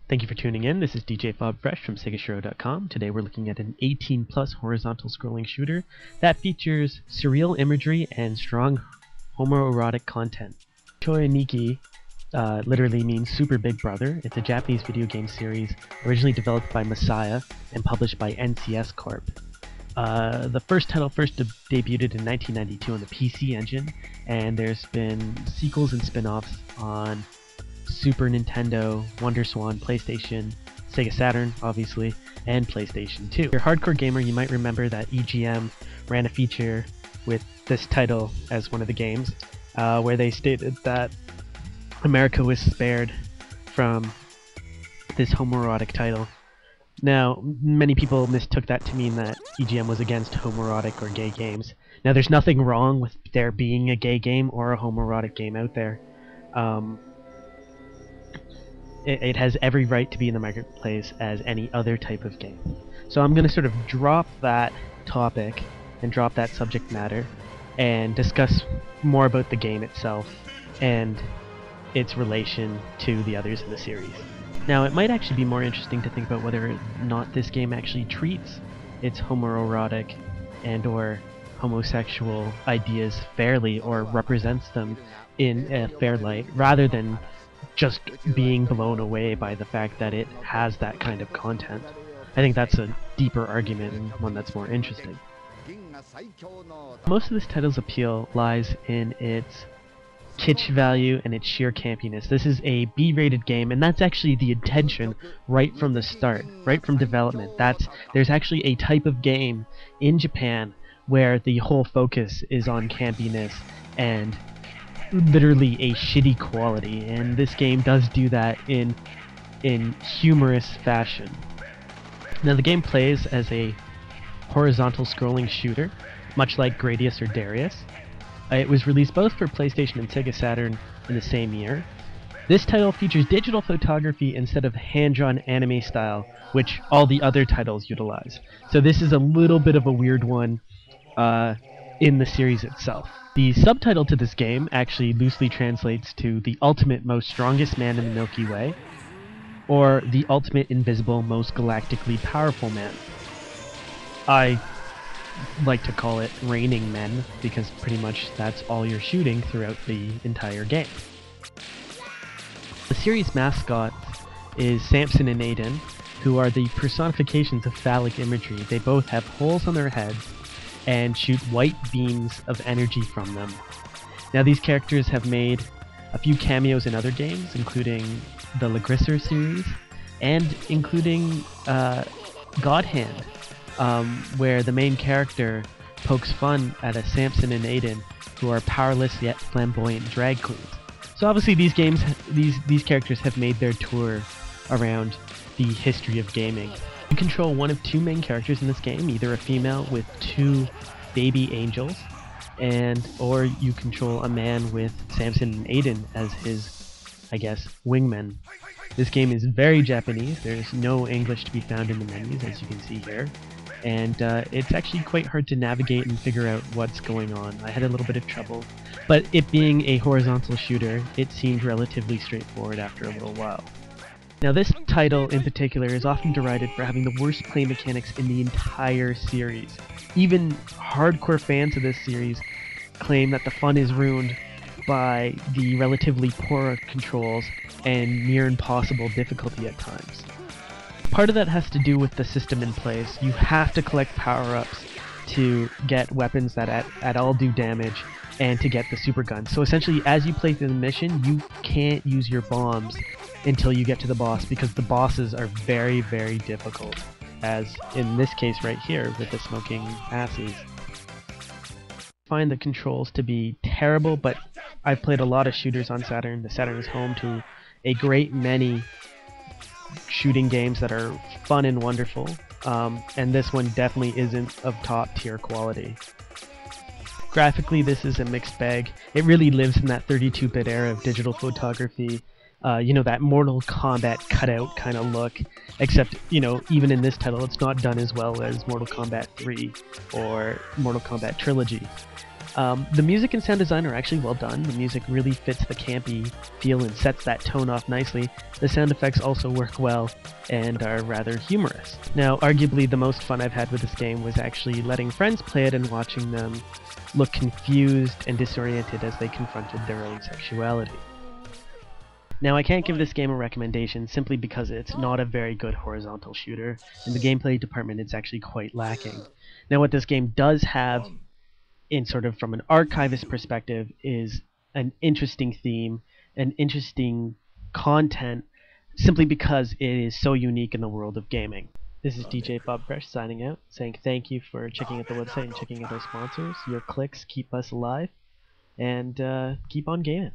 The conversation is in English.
Thank you for tuning in. This is DJ Bob Fresh from Segashiro.com. Today we're looking at an 18-plus horizontal scrolling shooter that features surreal imagery and strong homoerotic content. Choaniki literally means Super Big Brother. It's a Japanese video game series originally developed by Messiah and published by NCS Corp. The first title debuted in 1992 on the PC Engine, and there's been sequels and spin-offs on Super Nintendo, WonderSwan, PlayStation, Sega Saturn, obviously, and PlayStation 2. If you're a hardcore gamer, you might remember that EGM ran a feature with this title as one of the games, where they stated that America was spared from this homoerotic title. Now, many people mistook that to mean that EGM was against homoerotic or gay games. Now, there's nothing wrong with there being a gay game or a homoerotic game out there. It has every right to be in the marketplace as any other type of game. So I'm going to sort of drop that topic and drop that subject matter and discuss more about the game itself and its relation to the others in the series. Now, it might actually be more interesting to think about whether or not this game actually treats its homoerotic and or homosexual ideas fairly or represents them in a fair light, rather than just being blown away by the fact that it has that kind of content. I think that's a deeper argument and one that's more interesting. Most of this title's appeal lies in its kitsch value and its sheer campiness. This is a B-rated game, and that's actually the intention right from the start, right from development. There's actually a type of game in Japan where the whole focus is on campiness and literally a shitty quality, and this game does do that in humorous fashion. Now, the game plays as a horizontal scrolling shooter, much like Gradius or Darius. It was released both for PlayStation and Sega Saturn in the same year. This title features digital photography instead of hand-drawn anime style, which all the other titles utilize. So this is a little bit of a weird one in the series itself. The subtitle to this game actually loosely translates to The Ultimate Most Strongest Man in the Milky Way, or The Ultimate Invisible Most Galactically Powerful Man. I like to call it Raining Men, because pretty much that's all you're shooting throughout the entire game. The series mascot is Samson and Aiden, who are the personifications of phallic imagery. They both have holes on their heads and shoot white beams of energy from them. Now, these characters have made a few cameos in other games, including the Lagrisser series, and including God Hand, where the main character pokes fun at a Samson and Aiden who are powerless yet flamboyant drag queens. So obviously these characters have made their tour around the history of gaming. You control one of two main characters in this game, either a female with two baby angels, or you control a man with Samson and Aiden as his, I guess, wingmen. This game is very Japanese. There's no English to be found in the menus, as you can see here. And it's actually quite hard to navigate and figure out what's going on. I had a little bit of trouble. But it being a horizontal shooter, it seemed relatively straightforward after a little while. Now, this title in particular is often derided for having the worst play mechanics in the entire series. Even hardcore fans of this series claim that the fun is ruined by the relatively poor controls and near impossible difficulty at times. Part of that has to do with the system in place. You have to collect power-ups to get weapons that at all do damage and to get the super gun. So essentially, as you play through the mission, you can't use your bombs until you get to the boss, because the bosses are very, very difficult, as in this case right here with the smoking asses. I find the controls to be terrible, but I've played a lot of shooters on Saturn. The Saturn is home to a great many shooting games that are fun and wonderful, and this one definitely isn't of top tier quality. Graphically, this is a mixed bag. It really lives in that 32-bit era of digital photography, that Mortal Kombat cutout kind of look, except, even in this title, it's not done as well as Mortal Kombat 3 or Mortal Kombat Trilogy. The music and sound design are actually well done. The music really fits the campy feel and sets that tone off nicely. The sound effects also work well and are rather humorous. Now, arguably the most fun I've had with this game was actually letting friends play it and watching them look confused and disoriented as they confronted their own sexuality. Now, I can't give this game a recommendation simply because it's not a very good horizontal shooter, and the gameplay department is actually quite lacking. Now, what this game does have, in sort of from an archivist perspective, is an interesting theme, an interesting content, simply because it is so unique in the world of gaming. This is DJ Bob Fresh signing out, saying thank you for checking out the website and checking out our sponsors. Your clicks keep us alive, and keep on gaming.